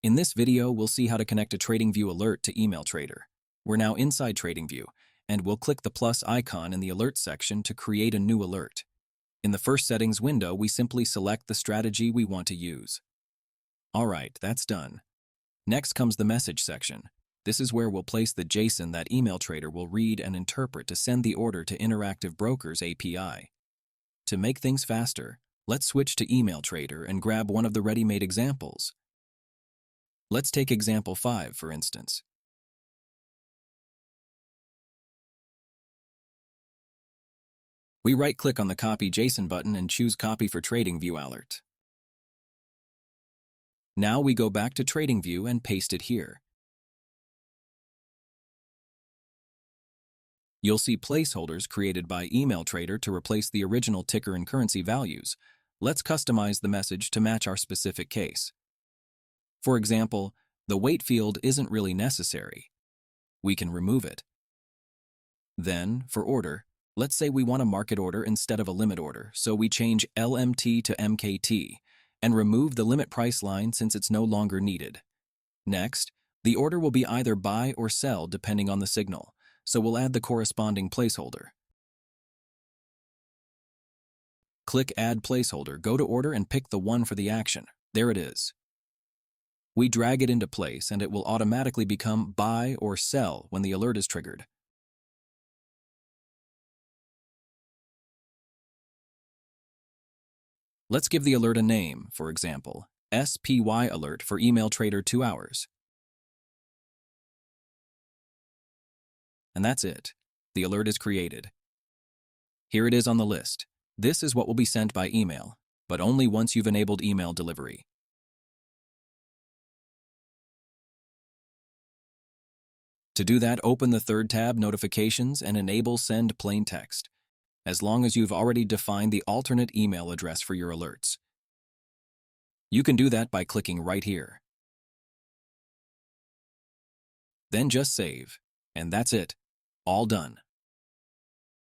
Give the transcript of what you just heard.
In this video, we'll see how to connect a TradingView alert to Email Trader. We're now inside TradingView, and we'll click the plus icon in the Alert section to create a new alert. In the first settings window, we simply select the strategy we want to use. Alright, that's done. Next comes the Message section. This is where we'll place the JSON that Email Trader will read and interpret to send the order to Interactive Brokers API. To make things faster, let's switch to Email Trader and grab one of the ready-made examples. Let's take example 5, for instance. We right-click on the Copy JSON button and choose Copy for TradingView Alert. Now we go back to TradingView and paste it here. You'll see placeholders created by Email Trader to replace the original ticker and currency values. Let's customize the message to match our specific case. For example, the wait field isn't really necessary. We can remove it. Then, for order, let's say we want a market order instead of a limit order, so we change LMT to MKT and remove the limit price line since it's no longer needed. Next, the order will be either buy or sell depending on the signal, so we'll add the corresponding placeholder. Click Add Placeholder, go to Order and pick the one for the action. There it is. We drag it into place and it will automatically become buy or sell when the alert is triggered. Let's give the alert a name, for example, SPY Alert for Email Trader 2 hours. And that's it. The alert is created. Here it is on the list. This is what will be sent by email, but only once you've enabled email delivery. To do that, open the third tab, Notifications, and enable Send Plain Text, as long as you've already defined the alternate email address for your alerts. You can do that by clicking right here. Then just save, and that's it. All done.